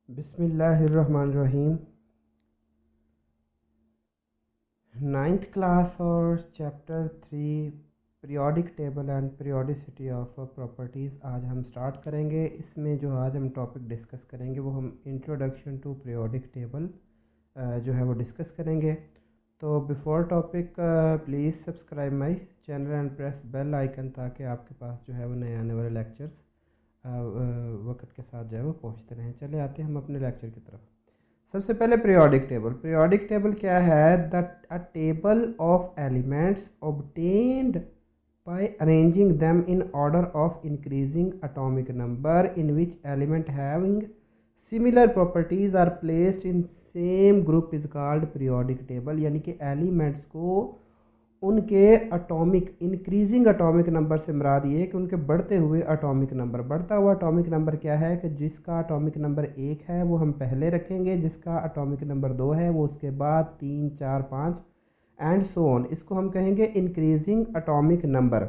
बिस्मिल्लाहिर्रहमानिर्रहीम। Ninth class और chapter 3 periodic table and periodicity of properties आज हम स्टार्ट करेंगे। इसमें जो आज हम टॉपिक डिस्कस करेंगे वो हम इंट्रोडक्शन टू पीरियोडिक टेबल जो है वो डिस्कस करेंगे। तो before topic please subscribe my channel and press bell icon ताकि आपके पास जो है वो नए आने वाले लेक्चर्स वक्त के साथ जो है वो पहुँचते रहें। चले आते हैं हम अपने लेक्चर की तरफ। सबसे पहले पीरियोडिक टेबल क्या है? The a table of elements obtained by arranging them in order of increasing atomic number in which element having similar properties are placed in same group is called periodic table। यानी कि elements को उनके atomic increasing atomic number से मुराद ये है कि उनके बढ़ते हुए अटोमिक नंबर। बढ़ता हुआ अटोमिक नंबर क्या है कि जिसका अटोमिक नंबर 1 है वो हम पहले रखेंगे, जिसका अटोमिक नंबर 2 है वो उसके बाद 3, 4, 5 एंड सो ऑन। इसको हम कहेंगे इंक्रीजिंग अटोमिक नंबर।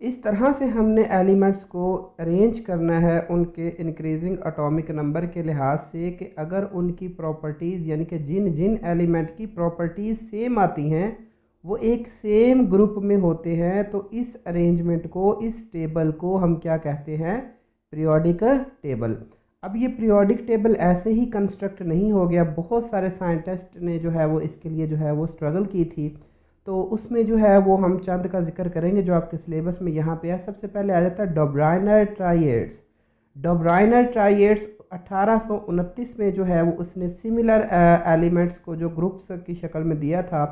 इस तरह से हमने एलिमेंट्स को अरेंज करना है उनके इंक्रीजिंग अटोमिक नंबर के लिहाज से कि अगर उनकी प्रॉपर्टीज़ यानी कि जिन जिन एलिमेंट की प्रॉपर्टीज़ सेम आती हैं वो एक सेम ग्रुप में होते हैं, तो इस अरेंजमेंट को, इस टेबल को हम क्या कहते हैं? Periodic table. अब ये पीरियोडिक टेबल ऐसे ही कंस्ट्रक्ट नहीं हो गया, बहुत सारे साइंटिस्ट ने जो है वो इसके लिए जो है वो स्ट्रगल की थी। तो उसमें जो है वो हम चंद का जिक्र करेंगे जो आपके सिलेबस में यहाँ पे है। सबसे पहले आ जाता है डोब्राइनर ट्राइएड्स। डोब्राइनर ट्राइएड्स 1829 में जो है वो उसने सिमिलर एलिमेंट्स को जो ग्रुप्स की शक्ल में दिया था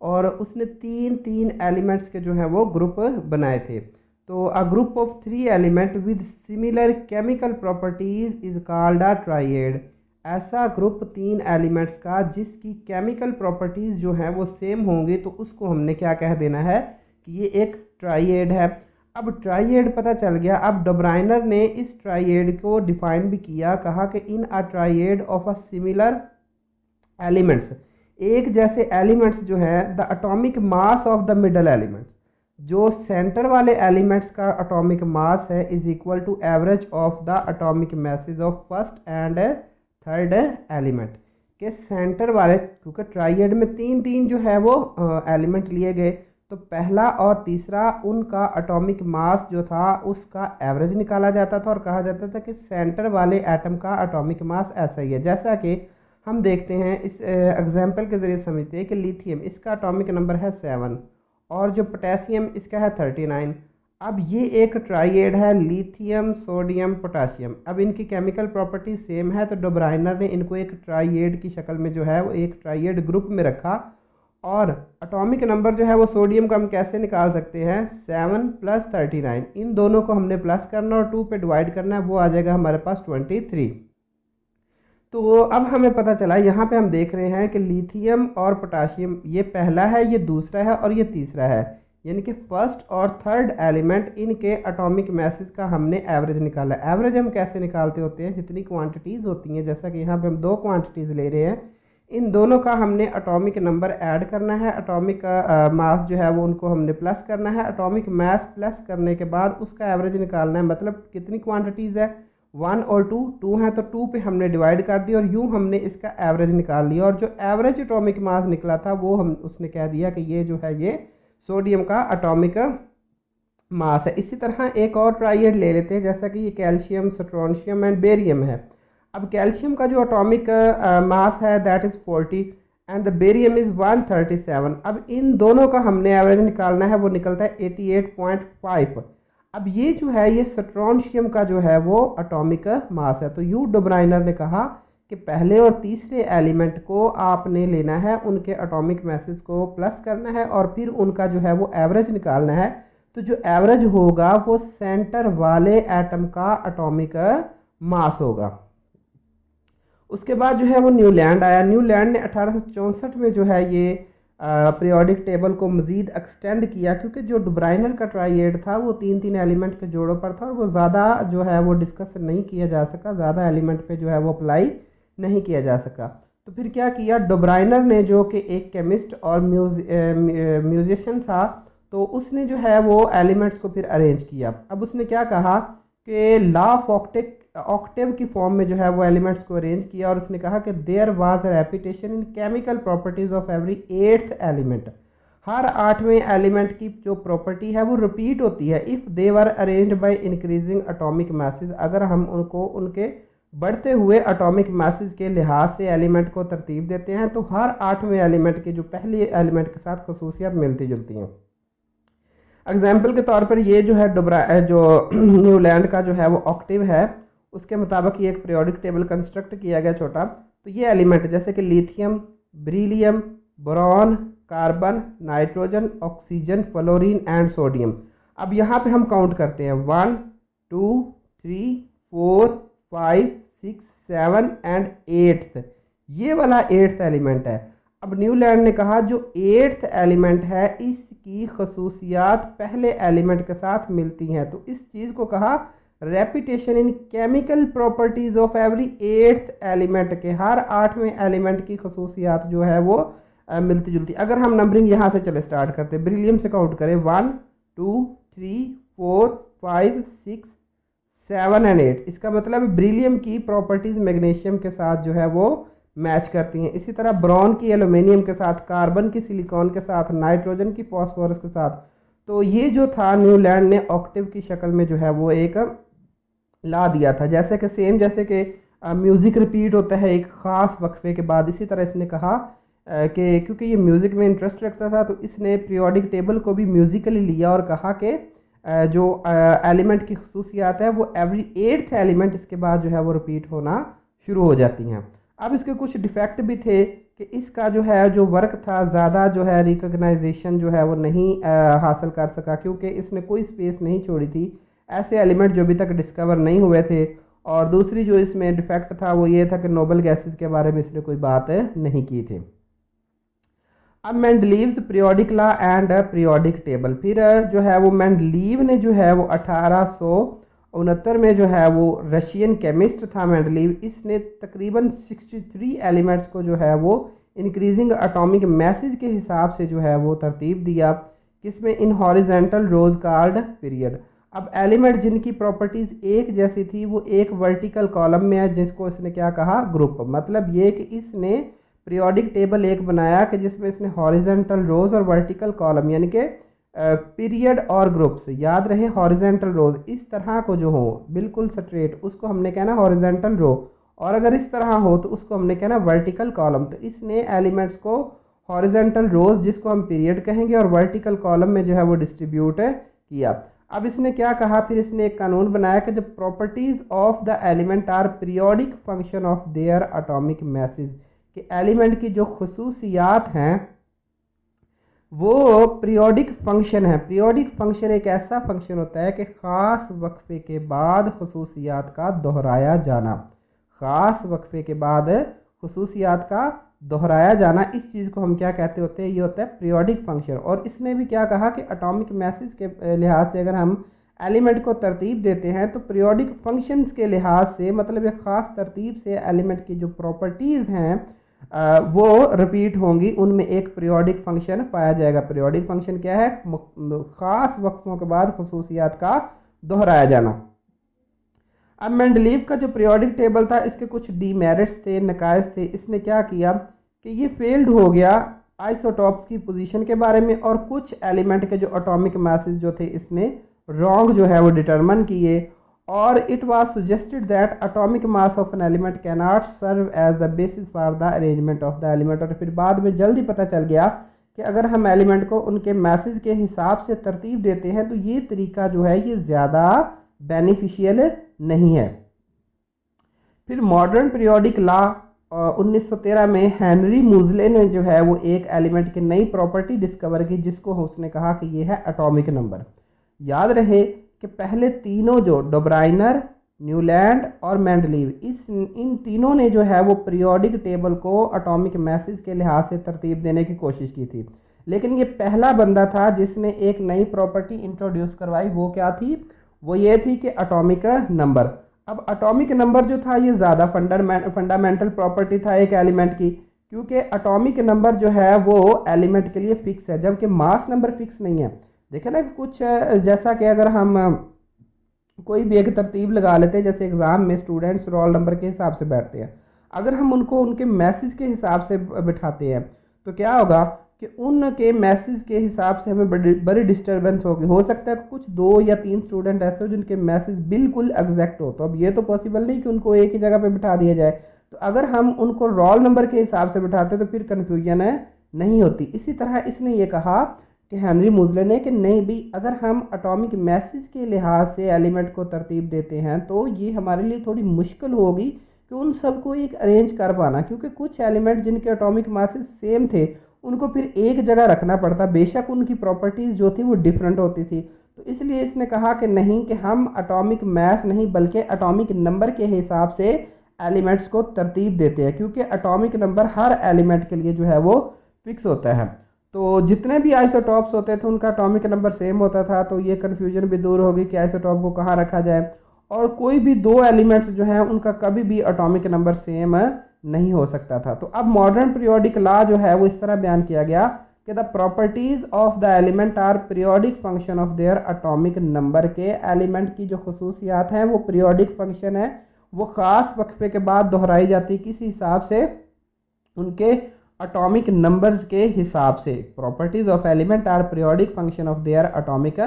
और उसने तीन तीन एलिमेंट्स के जो है वो ग्रुप बनाए थे। तो a group of 3 element with similar chemical properties is called a triad. ऐसा ग्रुप 3 एलिमेंट्स का जिसकी केमिकल प्रॉपर्टीज जो है वो सेम होंगी तो उसको हमने क्या कह देना है कि ये एक ट्राइएड है। अब ट्राइएड पता चल गया। अब डोब्राइनर ने इस ट्राइएड को डिफाइन भी किया, कहा कि in a triad of a similar elements, एक जैसे एलिमेंट्स जो है, the atomic mass of the middle elements, जो सेंटर वाले एलिमेंट्स का एटॉमिक मास है, is equal to average of the atomic masses of first and third element के center वाले। क्योंकि ट्राइएड में तीन तीन जो है वो एलिमेंट लिए गए, तो पहला और तीसरा उनका एटॉमिक मास जो था उसका एवरेज निकाला जाता था और कहा जाता था कि सेंटर वाले एटम का एटॉमिक मास ऐसा ही है। जैसा कि हम देखते हैं, इस एग्जाम्पल के ज़रिए समझते हैं कि लिथियम, इसका एटॉमिक नंबर है 7 और जो पोटेशियम इसका है 39। अब ये एक ट्राइएड है, लिथियम सोडियम पोटेशियम। अब इनकी केमिकल प्रॉपर्टी सेम है, तो डोब्राइनर ने इनको एक ट्राइएड की शक्ल में जो है वो एक ट्राइएड ग्रुप में रखा। और एटॉमिक नंबर जो है वो सोडियम का हम कैसे निकाल सकते हैं? 7 + 39, इन दोनों को हमने प्लस करना और 2 पे डिवाइड करना है, वो आ जाएगा हमारे पास 23। तो अब हमें पता चला, यहाँ पे हम देख रहे हैं कि लिथियम और पोटाशियम, ये पहला है, ये दूसरा है और ये तीसरा है। यानी कि फर्स्ट और थर्ड एलिमेंट, इनके एटॉमिक मैसेज का हमने एवरेज निकाला। एवरेज हम कैसे निकालते होते हैं? जितनी क्वांटिटीज़ होती हैं, जैसा कि यहाँ पे हम 2 क्वांटिटीज़ ले रहे हैं, इन दोनों का हमने एटॉमिक नंबर ऐड करना है, एटॉमिक मास जो है वो उनको हमने प्लस करना है। एटॉमिक मास प्लस करने के बाद उसका एवरेज निकालना है। मतलब कितनी क्वांटिटीज़ है? 1 और 2 है, तो 2 पे हमने डिवाइड कर दिया और यूँ हमने इसका एवरेज निकाल लिया। और जो एवरेज एटॉमिक मास निकला था वो हम उसने कह दिया कि ये जो है ये सोडियम का एटॉमिक मास है। इसी तरह एक और ट्राइएड ले लेते हैं, जैसा कि ये कैल्शियम, स्ट्रोंशियम एंड बेरियम है। अब कैल्शियम का जो एटॉमिक मास है that is 40 and the barium is 137। अब इन दोनों का हमने एवरेज निकालना है, वो निकलता है 88.5। अब ये जो है ये स्ट्रोंशियम का जो है वो एटॉमिक मास है। तो यू डोब्राइनर ने कहा कि पहले और तीसरे एलिमेंट को आपने लेना है, उनके एटॉमिक मैसेज को प्लस करना है और फिर उनका जो है वो एवरेज निकालना है। तो जो एवरेज होगा वो सेंटर वाले एटम का एटॉमिक मास होगा। उसके बाद जो है वो न्यूलैंड आया। न्यूलैंड ने 1864 में जो है ये पीरियोडिक टेबल को मज़ीद एक्सटेंड किया, क्योंकि जो डुब्राइनर का ट्राइएड था वो तीन तीन एलिमेंट के जोड़ों पर था और वो ज़्यादा जो है वो डिस्कस नहीं किया जा सका, ज़्यादा एलिमेंट पे जो है वो अप्लाई नहीं किया जा सका। तो फिर क्या किया डुब्राइनर ने, जो कि एक केमिस्ट और म्यूजिशियन था, तो उसने जो है वो एलिमेंट्स को फिर अरेंज किया। अब उसने क्या कहा कि लॉ ऑफ ऑक्टेट ऑक्टेव की फॉर्म में जो है वो एलिमेंट्स को अरेंज किया और उसने कहा कि there was repetition in chemical properties of every eighth element. हर आठवें एलिमेंट की जो प्रॉपर्टी है वो रिपीट होती है if they were arranged by increasing atomic masses, अगर हम उनको उनके बढ़ते हुए एटॉमिक मासेस के लिहाज से एलिमेंट को तरतीब देते हैं तो हर आठवें एलिमेंट के जो पहले एलिमेंट के साथ खसूसियात मिलती जुलती हैं। एग्जाम्पल के तौर पर ये जो है जो न्यूलैंड का जो है वो ऑक्टिव है, उसके मुताबिक ये एक पीरियोडिक टेबल कंस्ट्रक्ट किया गया छोटा। तो ये एलिमेंट जैसे कि lithium, beryllium, boron, carbon, nitrogen, oxygen, fluorine and sodium. अब यहाँ पे हम काउंट करते हैं 1 2 3 4 5 6 7 एंड 8th, ये वाला 8th एलिमेंट है। अब न्यूलैंड ने कहा जो 8th एलिमेंट है इसकी खसूसियात पहले एलिमेंट के साथ मिलती हैं, तो इस चीज़ को कहा repetition in chemical properties of every 8th element, के हर आठवें एलिमेंट की खसूसियात जो है वो मिलती जुलती। अगर हम नंबरिंग यहाँ से चले स्टार्ट करते हैं, बेरिलियम से काउंट करें 1 2 3 4 5 6 7 एंड 8, इसका मतलब बेरिलियम की प्रॉपर्टीज मैग्नीशियम के साथ जो है वो मैच करती हैं। इसी तरह ब्रॉन की एल्यूमिनियम के साथ, कार्बन की सिलिकॉन के साथ, नाइट्रोजन की फॉस्फोरस के साथ। तो ये जो था न्यूलैंड ने ऑक्टिव की शक्ल में जो है वो एक ला दिया था, जैसे कि सेम जैसे कि म्यूज़िक रिपीट होता है एक ख़ास वक्फे के बाद, इसी तरह इसने कहा कि क्योंकि ये म्यूज़िक में इंटरेस्ट रखता था तो इसने पीरियोडिक टेबल को भी म्यूज़िकली लिया और कहा कि जो एलिमेंट की खसूसियात है वो एवरी 8th एलिमेंट इसके बाद जो है वो रिपीट होना शुरू हो जाती हैं। अब इसके कुछ डिफेक्ट भी थे कि इसका जो है जो वर्क था ज़्यादा जो है रिकग्नाइजेशन जो है वो नहीं हासिल कर सका, क्योंकि इसने कोई स्पेस नहीं छोड़ी थी ऐसे एलिमेंट जो अभी तक डिस्कवर नहीं हुए थे। और दूसरी जो इसमें डिफेक्ट था वो ये था कि नोबल गैसेस के बारे में इसने कोई बात नहीं की थी। अब Mendeleev's periodic law and periodic table, फिर जो है वो मेंडलीव ने जो है वो 1869 में जो है वो रशियन केमिस्ट था मेंडलीव, इसने तकरीबन 63 एलिमेंट्स को जो है वो इंक्रीजिंग एटॉमिक मैसेज के हिसाब से जो है वो तरतीब दिया, किसमें in horizontal rows called period. अब एलिमेंट जिनकी प्रॉपर्टीज एक जैसी थी वो एक वर्टिकल कॉलम में है, जिसको इसने क्या कहा ग्रुप। मतलब ये कि इसने पीरियोडिक टेबल एक बनाया कि जिसमें इसने हॉरिजेंटल रोज और वर्टिकल कॉलम यानी कि पीरियड और ग्रुप्स, याद रहे हॉरिजेंटल रोज इस तरह को जो हो बिल्कुल स्ट्रेट उसको हमने कहना हॉरिजेंटल रो, और अगर इस तरह हो तो उसको हमने कहना वर्टिकल कॉलम। तो इसने एलिमेंट्स को हॉरिजेंटल रोज जिसको हम पीरियड कहेंगे और वर्टिकल कॉलम में जो है वो डिस्ट्रीब्यूट किया। अब इसने क्या कहा, फिर इसने एक कानून बनाया कि जब properties of the element are periodic function of their atomic masses, कि एलिमेंट की जो खसूसियात हैं वो पीरियोडिक फंक्शन है। पीरियोडिक फंक्शन एक ऐसा फंक्शन होता है कि ख़ास वक्फे के बाद खसूसियात का दोहराया जाना, ख़ास वक्फे के बाद खसूसियात का दोहराया जाना, इस चीज़ को हम क्या कहते होते हैं, ये होता है पीरियोडिक फंक्शन। और इसने भी क्या कहा कि एटॉमिक मैसेज के लिहाज से अगर हम एलिमेंट को तरतीब देते हैं तो पीरियोडिक फंक्शंस के लिहाज से, मतलब एक ख़ास तरतीब से एलिमेंट की जो प्रॉपर्टीज़ हैं वो रिपीट होंगी, उनमें एक पीरियोडिक फंक्शन पाया जाएगा। पीरियोडिक फंक्शन क्या है, ख़ास वक्फों के बाद खसूसियात का दोहराया जाना। अब मेंडलीव का जो पीरियोडिक टेबल था इसके कुछ डीमेरिट्स थे, नकायस थे। इसने क्या किया कि ये फेल्ड हो गया आइसोटॉप्स की पोजीशन के बारे में, और कुछ एलिमेंट के जो एटॉमिक मासेस जो थे इसने रॉन्ग जो है वो डिटरमन किए। और it was suggested that atomic mass of an element can not serve as the basis for the arrangement of the element. और फिर बाद में जल्दी पता चल गया कि अगर हम एलिमेंट को उनके मैसेज के हिसाब से तरतीब देते हैं तो ये तरीका जो है ये ज़्यादा बेनिफिशियल नहीं है। फिर मॉडर्न पीरियोडिक लॉ 1913 में हेनरी मूजले ने जो है वो एक एलिमेंट की नई प्रॉपर्टी डिस्कवर की, जिसको उसने कहा कि ये है एटॉमिक नंबर। याद रहे कि पहले तीनों जो डोब्राइनर, न्यूलैंड और मेंडलीव, इन तीनों ने जो है वो पीरियोडिक टेबल को एटॉमिक मैसेज के लिहाज से तरतीब देने की कोशिश की थी, लेकिन ये पहला बंदा था जिसने एक नई प्रॉपर्टी इंट्रोड्यूस करवाई। वो क्या थी, वो ये थी कि एटॉमिक नंबर। अब एटॉमिक नंबर जो था ये ज़्यादा फंडामेंटल प्रॉपर्टी था एक एलिमेंट की, क्योंकि एटॉमिक नंबर जो है वो एलिमेंट के लिए फिक्स है, जबकि मास नंबर फिक्स नहीं है। देखें ना कुछ जैसा कि अगर हम कोई भी एक तरतीब लगा लेते हैं, जैसे एग्ज़ाम में स्टूडेंट्स रोल नंबर के हिसाब से बैठते हैं। अगर हम उनको उनके मैसेज के हिसाब से बिठाते हैं तो क्या होगा कि उनके मैसेज के हिसाब से हमें बड़ी बड़ी डिस्टर्बेंस होगी। हो सकता है कुछ 2 या 3 स्टूडेंट ऐसे हो जिनके मैसेज बिल्कुल एग्जैक्ट हो, तो अब ये तो पॉसिबल नहीं कि उनको एक ही जगह पे बिठा दिया जाए। तो अगर हम उनको रोल नंबर के हिसाब से बिठाते तो फिर कन्फ्यूजन है नहीं होती। इसी तरह इसने ये कहा कि हेनरी मोज़ले ने कि नहीं भी, अगर हम एटॉमिक मैसेज के लिहाज से एलिमेंट को तरतीब देते हैं तो ये हमारे लिए थोड़ी मुश्किल होगी कि उन सबको एक अरेंज कर पाना, क्योंकि कुछ एलिमेंट जिनके एटॉमिक मैसेज सेम थे उनको फिर एक जगह रखना पड़ता, बेशक उनकी प्रॉपर्टीज जो थी वो डिफरेंट होती थी। तो इसलिए इसने कहा कि नहीं, कि हम एटॉमिक मैस नहीं बल्कि एटॉमिक नंबर के हिसाब से एलिमेंट्स को तरतीब देते हैं, क्योंकि एटॉमिक नंबर हर एलिमेंट के लिए जो है वो फिक्स होता है। तो जितने भी आइसोटॉप्स होते थे उनका एटॉमिक नंबर सेम होता था, तो ये कन्फ्यूजन भी दूर होगी कि आइसोटॉप को कहाँ रखा जाए। और कोई भी दो एलिमेंट्स जो हैं उनका कभी भी एटॉमिक नंबर सेम नहीं हो सकता था। तो अब मॉडर्न पीरियोडिक लॉ जो है वो इस तरह बयान किया गया कि the properties of the element are periodic function of their atomic number, के एलिमेंट की जो खसूसियात हैं वो पीरियोडिक फंक्शन है, वो ख़ास वक्फे के बाद दोहराई जाती किस हिसाब से, उनके एटॉमिक नंबर्स के हिसाब से। Properties of element are periodic function of their atomic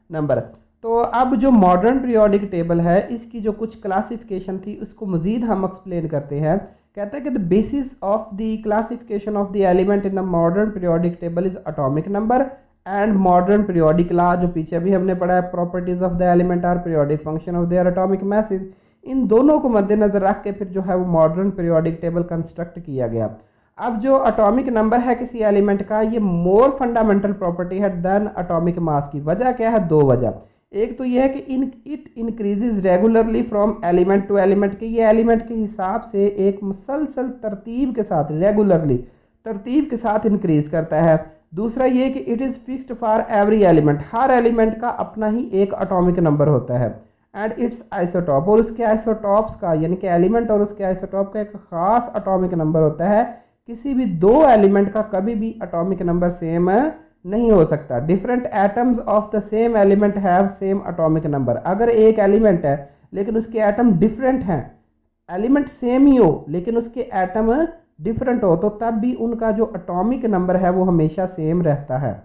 number. तो अब जो मॉडर्न पीरियोडिक टेबल है इसकी जो कुछ क्लासिफिकेशन थी उसको मजीद हम एक्सप्लेन करते हैं। कहते हैं कि the basis of the classification of the element in the modern periodic table is atomic number and modern periodic law, जो पीछे अभी हमने पढ़ा है, properties of the element are periodic function of their atomic masses. इन दोनों को मद्देनजर रख के फिर जो है वो मॉडर्न पीरियोडिक टेबल कंस्ट्रक्ट किया गया। अब जो एटॉमिक नंबर है किसी एलिमेंट का, ये मोर फंडामेंटल प्रॉपर्टी है देन एटॉमिक मास की। वजह क्या है? दो वजह। एक तो यह है कि it increases regularly from element to element, के ये एलिमेंट के हिसाब से एक मुसलसल तरतीब के साथ, रेगुलरली तरतीब के साथ इंक्रीज करता है। दूसरा ये कि it is fixed for every element, her element का अपना ही एक एटॉमिक नंबर होता है। एंड इट्स आइसोटॉप, और उसके आइसोटॉप्स का, यानी कि एलिमेंट और उसके आइसोटॉप का एक खास एटॉमिक नंबर होता है। किसी भी दो एलिमेंट का कभी भी एटॉमिक नंबर सेम नहीं हो सकता। Different atoms of the same element have same atomic number. अगर एक एलिमेंट है लेकिन उसके एटम डिफरेंट हैं, एलिमेंट सेम ही हो लेकिन उसके एटम डिफरेंट हो, तो तब भी उनका जो एटॉमिक नंबर है वो हमेशा सेम रहता है।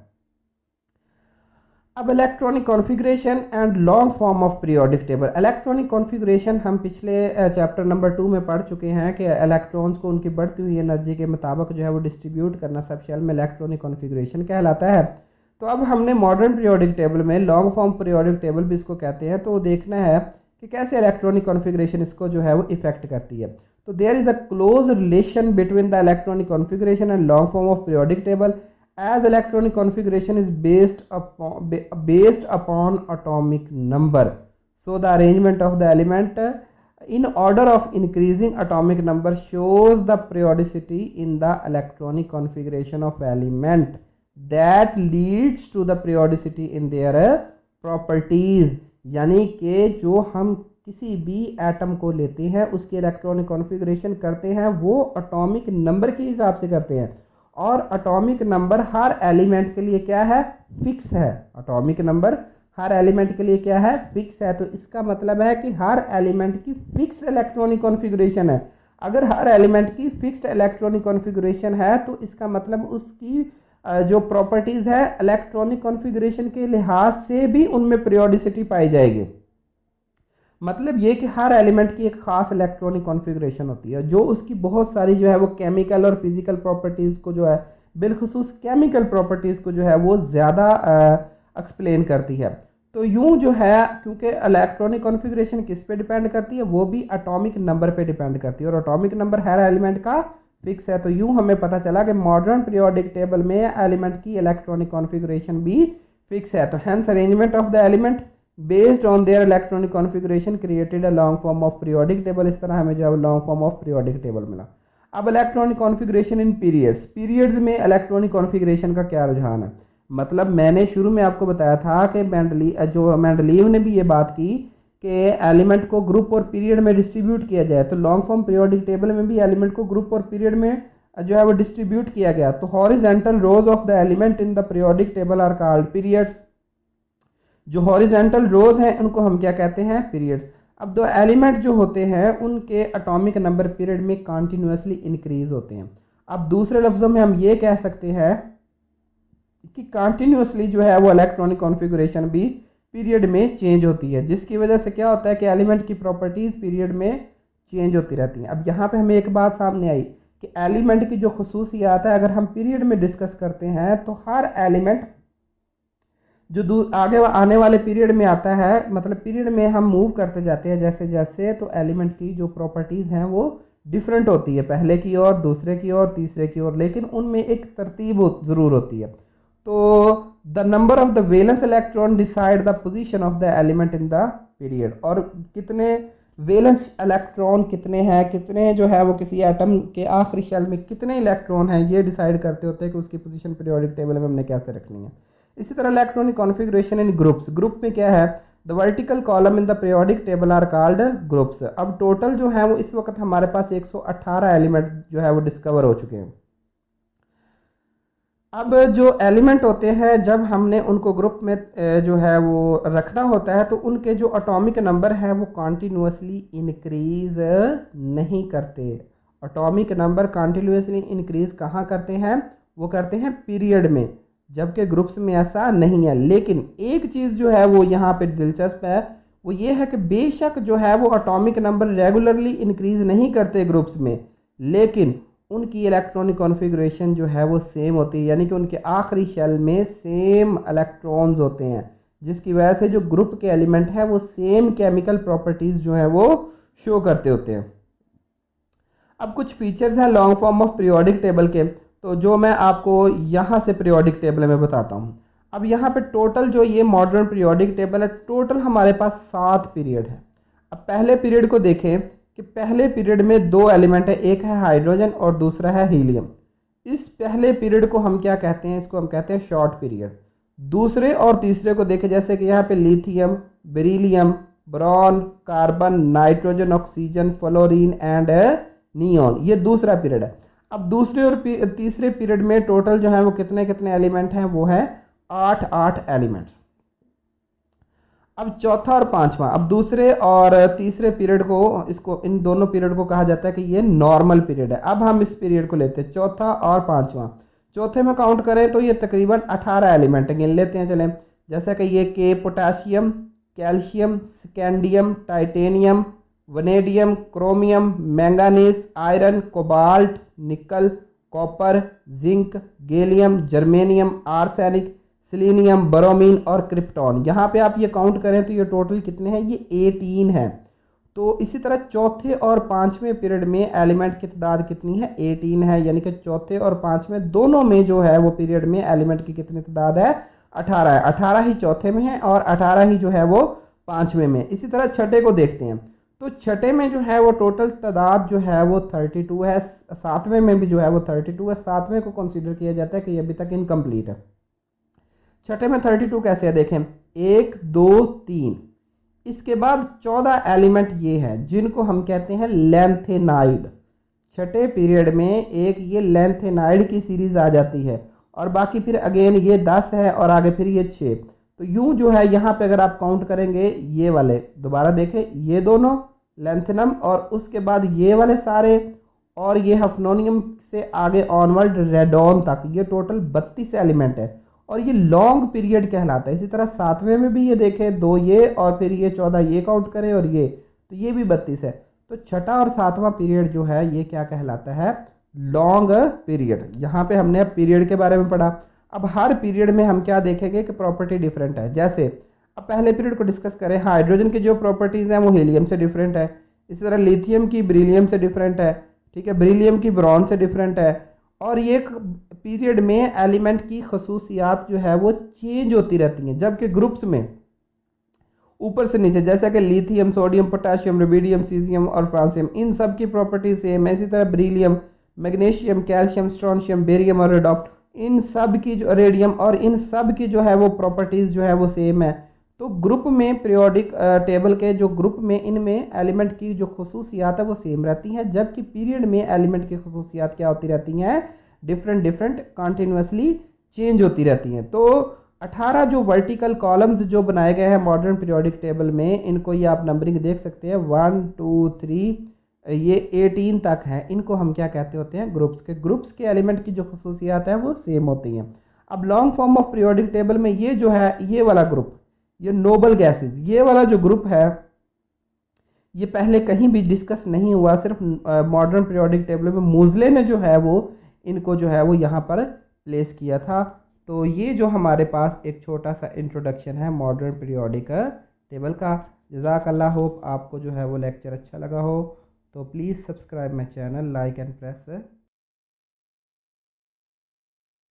अब electronic configuration and long form of periodic table. Electronic configuration हम पिछले चैप्टर नंबर 2 में पढ़ चुके हैं कि इलेक्ट्रॉन्स को उनकी बढ़ती हुई एनर्जी के मुताबिक जो है वो डिस्ट्रीब्यूट करना सब शेल में इलेक्ट्रॉनिक कॉन्फ़िगरेशन कहलाता है। तो अब हमने मॉडर्न पीरियोडिक टेबल में लॉन्ग फॉर्म पीरियोडिक टेबल भी इसको कहते हैं, तो देखना है कि कैसे इलेक्ट्रॉनिक कॉन्फ़िगरेशन इसको जो है वो इफेक्ट करती है। तो there is a close relation between the electronic configuration and long form of periodic table, as electronic configuration is based upon atomic number. So the arrangement of the element in order of increasing atomic number shows the periodicity in the electronic configuration of element that leads to the periodicity in their properties। यानी कि जो हम किसी भी atom को लेते हैं उसकी इलेक्ट्रॉनिक कॉन्फ़िगरेशन करते हैं वो एटॉमिक नंबर के हिसाब से करते हैं, और एटॉमिक नंबर हर एलिमेंट के लिए क्या है? फिक्स है। एटॉमिक नंबर हर एलिमेंट के लिए क्या है? फिक्स है। तो इसका मतलब है कि हर एलिमेंट की फिक्स्ड इलेक्ट्रॉनिक कॉन्फ़िगरेशन है। अगर हर एलिमेंट की फिक्स्ड इलेक्ट्रॉनिक कॉन्फ़िगरेशन है तो इसका मतलब उसकी जो प्रॉपर्टीज है इलेक्ट्रॉनिक कॉन्फ़िगरेशन के लिहाज से भी उनमें पीरियोडिसिटी पाई जाएगी। मतलब ये कि हर एलिमेंट की एक खास इलेक्ट्रॉनिक कॉन्फ़िगरेशन होती है जो उसकी बहुत सारी जो है वो केमिकल और फिजिकल प्रॉपर्टीज़ को जो है, बिलखुसूस केमिकल प्रॉपर्टीज़ को जो है वो ज़्यादा एक्सप्लेन करती है। तो यूं जो है, क्योंकि इलेक्ट्रॉनिक कॉन्फ़िगरेशन किस पे डिपेंड करती है? वो भी एटॉमिक नंबर पे डिपेंड करती है, और एटॉमिक नंबर हर एलिमेंट का फिक्स है। तो यूं हमें पता चला कि मॉडर्न पीरियोडिक टेबल में एलिमेंट की इलेक्ट्रॉनिक कॉन्फ़िगरेशन भी फिक्स है। तो hence arrangement of the element based on their electronic configuration created a long form of periodic table। इस तरह हमें जो है long form of periodic table मिला। अब इलेक्ट्रॉनिक कॉन्फ़िगरेशन इन पीरियड्स में इलेक्ट्रॉनिक कॉन्फ़िगरेशन का क्या रुझान है? मतलब मैंने शुरू में आपको बताया था कि मेंडलीव ने भी ये बात की कि एलिमेंट को ग्रुप और पीरियड में डिस्ट्रीब्यूट किया जाए। तो लॉन्ग फॉर्म पीरियोडिक टेबल में भी एलिमेंट को ग्रुप और पीरियड में जो है वो डिस्ट्रीब्यूट किया गया। तो horizontal rows of the element in the periodic table are called periods. जो हॉरिजेंटल रोज हैं उनको हम क्या कहते हैं, पीरियड्स। अब दो एलिमेंट जो होते हैं उनके एटॉमिक नंबर पीरियड में कॉन्टिन्यूसली इंक्रीज होते हैं। अब दूसरे लफ्जों में हम ये कह सकते हैं कि कॉन्टिन्यूसली जो है वो इलेक्ट्रॉनिक कॉन्फ़िगरेशन भी पीरियड में चेंज होती है, जिसकी वजह से क्या होता है कि एलिमेंट की प्रॉपर्टीज पीरियड में चेंज होती रहती हैं। अब यहाँ पे हमें एक बात सामने आई कि एलिमेंट की जो खसूसियात है अगर हम पीरियड में डिस्कस करते हैं तो हर एलिमेंट जो आगे आने वाले पीरियड में आता है, मतलब पीरियड में हम मूव करते जाते हैं जैसे जैसे, तो एलिमेंट की जो प्रॉपर्टीज हैं वो डिफरेंट होती है, पहले की ओर, दूसरे की ओर, तीसरे की ओर, लेकिन उनमें एक तरतीब जरूर होती है। तो the number of the valence electron decide the position of the element in the period. और कितने वैलेंस इलेक्ट्रॉन कितने हैं, कितने जो है वो किसी एटम के आखिरी शेल में कितने इलेक्ट्रॉन हैं, ये डिसाइड करते होते हैं कि उसकी पोजीशन पीरियोडिक टेबल में हमने कैसे रखनी है। इसी तरह electronic configuration in groups, group में क्या है, the vertical column in the periodic table are called groups. अब टोटल जो है वो इस वक्त हमारे पास 118 एलिमेंट जो है वो डिस्कवर हो चुके हैं। अब जो एलिमेंट होते हैं जब हमने उनको ग्रुप में जो है वो रखना होता है तो उनके जो एटॉमिक नंबर है वो कॉन्टिन्यूसली इंक्रीज नहीं करते। एटॉमिक नंबर कॉन्टिन्यूसली इंक्रीज कहाँ करते हैं, वो करते हैं पीरियड में, जबकि ग्रुप्स में ऐसा नहीं है। लेकिन एक चीज़ जो है वो यहाँ पे दिलचस्प है, वो ये है कि बेशक जो है वो एटॉमिक नंबर रेगुलरली इंक्रीज नहीं करते ग्रुप्स में, लेकिन उनकी इलेक्ट्रॉनिक कॉन्फ़िगरेशन जो है वो सेम होती है, यानी कि उनके आखिरी शेल में सेम इलेक्ट्रॉन्स होते हैं, जिसकी वजह से जो ग्रुप के एलिमेंट है वो सेम केमिकल प्रॉपर्टीज जो है वो शो करते होते हैं। अब कुछ फीचर्स हैं long form of periodic table के, तो जो मैं आपको यहाँ से पीरियोडिक टेबल में बताता हूँ। अब यहाँ पे टोटल जो ये मॉडर्न पीरियोडिक टेबल है, टोटल हमारे पास 7 पीरियड है। अब पहले पीरियड को देखें कि पहले पीरियड में 2 एलिमेंट है, एक है हाइड्रोजन और दूसरा है हीलियम। इस पहले पीरियड को हम क्या कहते हैं, इसको हम कहते हैं शॉर्ट पीरियड। दूसरे और तीसरे को देखें, जैसे कि यहाँ पे lithium, beryllium, boron, carbon, nitrogen, oxygen, fluorine and neon, ये दूसरा पीरियड है। अब दूसरे और तीसरे पीरियड में टोटल जो है वो कितने कितने एलिमेंट हैं, वो है 8 एलिमेंट्स। अब चौथा और पांचवा, अब दूसरे और तीसरे पीरियड को, इसको इन दोनों पीरियड को कहा जाता है कि ये नॉर्मल पीरियड है। अब हम इस पीरियड को लेते हैं चौथा और पांचवा। चौथे में काउंट करें तो ये तकरीबन 18 एलिमेंट गिन लेते हैं चलें, जैसे कि ये के potassium, calcium, scandium, titanium, vanadium, chromium, manganese, iron, cobalt, nickel, copper, zinc, gallium, germanium, arsenic, selenium, bromine और क्रिप्टॉन। यहाँ पे आप ये काउंट करें तो ये टोटल कितने हैं, ये 18 है। तो इसी तरह चौथे और पांचवें पीरियड में एलिमेंट की तादाद कितनी है, 18 है, यानी कि चौथे और पांचवें दोनों में जो है वो पीरियड में एलिमेंट की कितनी तादाद है, 18 है। 18 ही चौथे में है और 18 ही जो है वो पांचवें में। इसी तरह छठे को देखते हैं, तो छठे में जो है वो टोटल तादाद जो है वो 32 है। सातवें में भी जो है वो 32 है। सातवें को कंसीडर किया जाता है कि अभी तक इनकम्प्लीट है। छठे में 32 कैसे है देखें, 1 2 3, इसके बाद 14 एलिमेंट ये हैं जिनको हम कहते हैं लेंथेनाइड। छठे पीरियड में एक ये लेंथेनाइड की सीरीज आ जाती है और बाकी फिर अगेन ये 10 है और आगे फिर ये 6। तो यूं जो है यहाँ पे अगर आप काउंट करेंगे, ये वाले दोबारा देखें, ये दोनों लेंथेनम और उसके बाद ये वाले सारे और ये हफनोनियम से आगे ऑनवर्ड रेडॉन तक, ये टोटल 32 एलिमेंट है और ये लॉन्ग पीरियड कहलाता है। इसी तरह सातवें में भी ये देखें, 2 ये और फिर ये 14 ये काउंट करें और ये, तो ये भी 32 है। तो छठा और सातवां पीरियड जो है ये क्या कहलाता है, लॉन्ग पीरियड। यहाँ पे हमने पीरियड के बारे में पढ़ा। अब हर पीरियड में हम क्या देखेंगे कि प्रॉपर्टी डिफरेंट है। जैसे अब पहले पीरियड को डिस्कस करें, हाइड्रोजन की जो प्रॉपर्टीज हैं वो हीलियम से डिफरेंट है। इसी तरह लिथियम की बेरिलियम से डिफरेंट है, ठीक है, बेरिलियम की ब्रॉन्ज से डिफरेंट है। और ये पीरियड में एलिमेंट की खसूसियात जो है वो चेंज होती रहती हैं, जबकि ग्रुप्स में ऊपर से नीचे, जैसा कि lithium, sodium, potassium, rubidium, caesium और फ्रांसियम, इन सब की प्रॉपर्टी सेम है। इसी तरह beryllium, magnesium, calcium, strontium, barium और रेडॉप्ट, इन सब की जो रेडियम और इन सब की जो है वो प्रॉपर्टीज जो है वो सेम है। तो ग्रुप में पीरियोडिक टेबल के जो ग्रुप में इनमें एलिमेंट की जो खसूसियात है वो सेम रहती हैं, जबकि पीरियड में एलिमेंट की खसूसियात क्या होती रहती हैं, डिफरेंट डिफरेंट कॉन्टिन्यूसली चेंज होती रहती हैं। तो 18 जो वर्टिकल कॉलम्स जो बनाए गए हैं मॉडर्न पीरियोडिक टेबल में, इनको ये आप नंबरिंग देख सकते हैं 1 2 3 ये 18 तक है। इनको हम क्या कहते होते हैं, ग्रुप्स के। ग्रुप्स के एलिमेंट की जो खसूसियात है वो सेम होती हैं। अब long form of periodic table में ये जो है, ये वाला ग्रुप, ये नोबल गैसेस, ये वाला जो ग्रुप है ये पहले कहीं भी डिस्कस नहीं हुआ, सिर्फ मॉडर्न पीरियोडिक टेबल में मोज़ले ने जो है वो इनको जो है वो यहाँ पर प्लेस किया था। तो ये जो हमारे पास एक छोटा सा इंट्रोडक्शन है मॉडर्न पीरियोडिक टेबल का। जज़ाकल्लाह, होप आपको जो है वो लेक्चर अच्छा लगा हो। तो please subscribe my channel, like and press